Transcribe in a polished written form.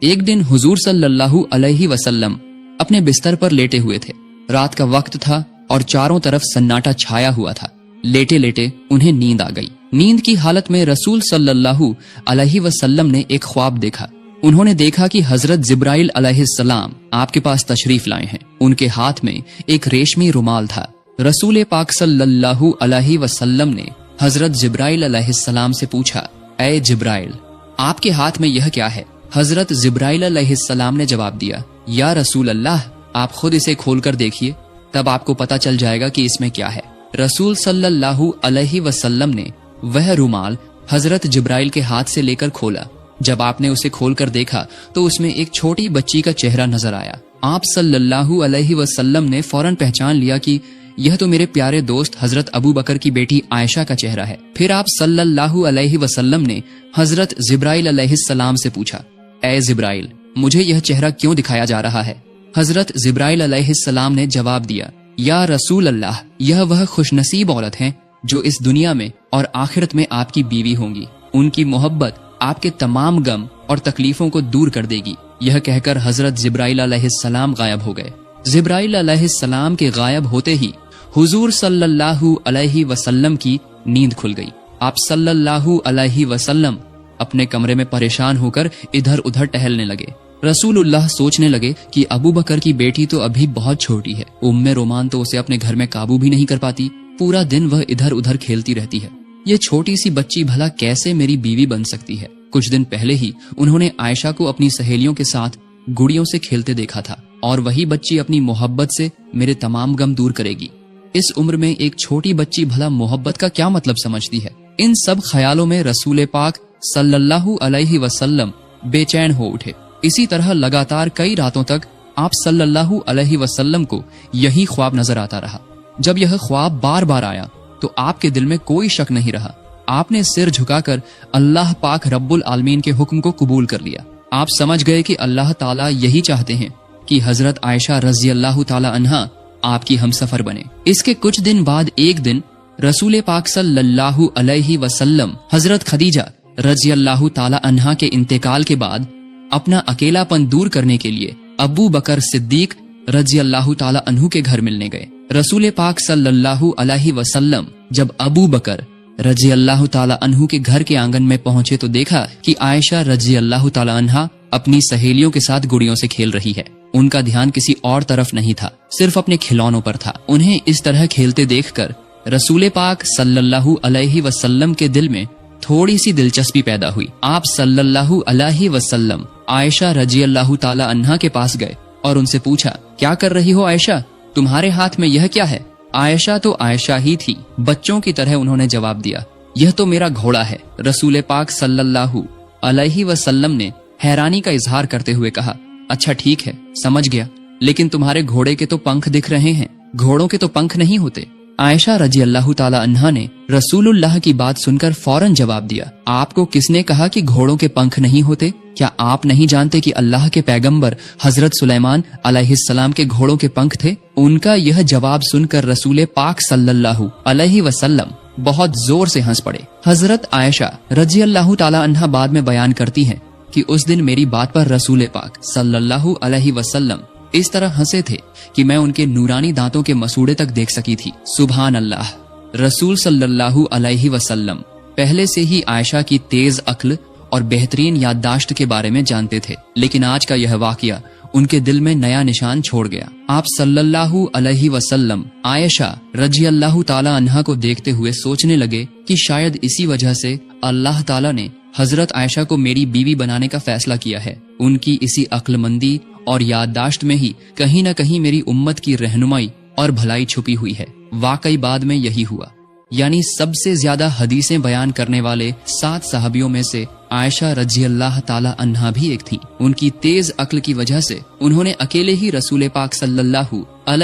ایک दिन हुजूर सल्लल्लाहु अलैहि वसल्लम अपने बिस्तर पर लेटे हुए थे। रात का वक्त था और चारों तरफ सन्नाटा छाया हुआ था। लेटे लेटे उन्हें नींद आ गई। नींद की हालत में रसूल सल्लल्लाहु अलैहि वसल्लम ने एक ख्वाब देखा। उन्होंने देखा कि हजरत जिब्राइल अलैहिस्सलाम आपके पास तशरीफ लाए हैं। उनके हाथ में एक रेशमी रुमाल था। रसूल पाक सल्लल्लाहु अलैहि वसल्लम ने हजरत जिब्राइल अलैहिस्सलाम से पूछा, ऐ जिब्राइल, आपके हाथ में यह क्या है? हजरत जिब्राइल अलैहिस्सलाम ने जवाब दिया, या रसूल अल्लाह, आप खुद इसे खोलकर देखिए, तब आपको पता चल जाएगा कि इसमें क्या है। रसूल सल्लल्लाहु अलैहि वसल्लम ने वह रुमाल हजरत जिब्राइल के हाथ से लेकर खोला। जब आपने उसे खोलकर देखा तो उसमें एक छोटी बच्ची का चेहरा नजर आया। आप सल्लल्लाहु अलैहि वसल्लम ने फौरन पहचान लिया कि यह तो मेरे प्यारे दोस्त हजरत अबू बकर की बेटी आयशा का चेहरा है। फिर आप सल्लल्लाहु अलैहि वसल्लम ने हजरत जिब्राइल अलैहिस्सलाम से पूछा, ऐ जिब्राइल, मुझे यह चेहरा क्यों दिखाया जा रहा है? हजरत जिब्राइल अलैहिस्सलाम ने जवाब दिया, या रसूल अल्लाह, यह वह खुशनसीब औरत हैं जो इस दुनिया में और आखिरत में आपकी बीवी होंगी। उनकी मोहब्बत आपके तमाम गम और तकलीफों को दूर कर देगी। यह कहकर हजरत जिब्राइल अलैहिस्सलाम गायब हो गए। जिब्राइल अलैहिस्सलाम के गायब होते ही हुजूर सल्लल्लाहु अलैहि वसल्लम की नींद खुल गई। आप सल्लल्लाहु अलैहि वसल्लम अपने कमरे में परेशान होकर इधर उधर टहलने लगे। रसूलुल्लाह सोचने लगे कि अबू बकर की बेटी तो अभी बहुत छोटी है। उम्मे रोमान तो उसे अपने घर में काबू भी नहीं कर पाती। पूरा दिन वह इधर उधर खेलती रहती है। ये छोटी सी बच्ची भला कैसे मेरी बीवी बन सकती है? कुछ दिन पहले ही उन्होंने आयशा को अपनी सहेलियों के साथ गुड़ियों से खेलते देखा था, और वही बच्ची अपनी मोहब्बत से मेरे तमाम गम दूर करेगी। इस उम्र में एक छोटी बच्ची भला मोहब्बत का क्या मतलब समझती है? इन सब ख्यालों में रसूल पाक सल्लल्लाहु अलैहि वसल्लम बेचैन हो उठे। इसी तरह लगातार कई रातों तक आप सल्लल्लाहु अलैहि वसल्लम को यही ख्वाब नजर आता रहा। जब यह ख्वाब बार बार आया तो आपके दिल में कोई शक नहीं रहा। आपने सिर झुकाकर अल्लाह पाक रब्बुल आलमीन के हुक्म को कबूल कर लिया। आप समझ गए कि अल्लाह ताला यही चाहते हैं कि हजरत आयशा रजी अल्लाह ताला अन्हा आपकी हमसफर बने। इसके कुछ दिन बाद एक दिन रसूल पाक सल्लल्लाहु अलैहि वसल्लम हजरत खदीजा रजी अल्लाह ताला अन्हा के इंतकाल के बाद अपना अकेलापन दूर करने के लिए अबू बकर सिद्दीक रजी अल्लाह ताला अन्हु के घर मिलने गए। रसूल पाक सल्लल्लाहु अलैहि वसल्लम जब अबू बकर रजी अल्लाह ताला अन्हु के घर के आंगन में पहुंचे तो देखा कि आयशा रजी अल्लाह ताला अन्हा अपनी सहेलियों के साथ गुड़ियों से खेल रही है। उनका ध्यान किसी और तरफ नहीं था, सिर्फ अपने खिलौनों पर था। उन्हें इस तरह खेलते देखकर रसूल पाक सल्लल्लाहु अलैहि वसल्लम के दिल में थोड़ी सी दिलचस्पी पैदा हुई। आप सल्लल्लाहु अलैहि वसल्लम आयशा रजी अल्लाह ताला अन्हा के पास गए और उनसे पूछा, क्या कर रही हो आयशा? तुम्हारे हाथ में यह क्या है? आयशा तो आयशा ही थी। बच्चों की तरह उन्होंने जवाब दिया, यह तो मेरा घोड़ा है। रसूल पाक सल्लल्लाहु अलैहि वसल्लम ने हैरानी का इजहार करते हुए कहा, अच्छा ठीक है, समझ गया, लेकिन तुम्हारे घोड़े के तो पंख दिख रहे हैं, घोड़ों के तो पंख नहीं होते। आयशा रजी अल्लाह ताला अन्हा ने रसूलुल्लाह की बात सुनकर फौरन जवाब दिया, आपको किसने कहा कि घोड़ों के पंख नहीं होते? क्या आप नहीं जानते कि अल्लाह के पैगंबर हजरत सुलेमान अलैहिस्सलाम के घोड़ों के पंख थे? उनका यह जवाब सुनकर रसूल पाक सल्लल्लाहु अलैहि वसल्लम बहुत जोर से हंस पड़े। हजरत आयशा रजी अल्लाह ताला अन्हा बाद में बयान करती हैं कि उस दिन मेरी बात पर रसूल पाक सल्लल्लाहु अलैहि वसल्लम इस तरह हंसे थे कि मैं उनके नूरानी दांतों के मसूड़े तक देख सकी थी। सुभान अल्लाह। रसूल सल्लल्लाहु अलैहि वसल्लम पहले से ही आयशा की तेज अक्ल और बेहतरीन याददाश्त के बारे में जानते थे, लेकिन आज का यह वाकया उनके दिल में नया निशान छोड़ गया। आप सल्लल्लाहु अलैहि वसल्लम आयशा रजी अल्लाह ताला अन्हा को देखते हुए सोचने लगे कि शायद इसी वजह से अल्लाह ताला ने हजरत आयशा को मेरी बीवी बनाने का फैसला किया है। उनकी इसी अक्लमंदी और याददाश्त में ही कहीं न कहीं मेरी उम्मत की रहनुमाई और भलाई छुपी हुई है। वाकई बाद में यही हुआ, यानी सबसे ज्यादा हदीसें बयान करने वाले 7 सहाबियों में से आयशा रजी अल्लाह ताला अन्हा भी एक थी। उनकी तेज अक्ल की वजह से उन्होंने अकेले ही रसूल पाक सल्लल्लाहु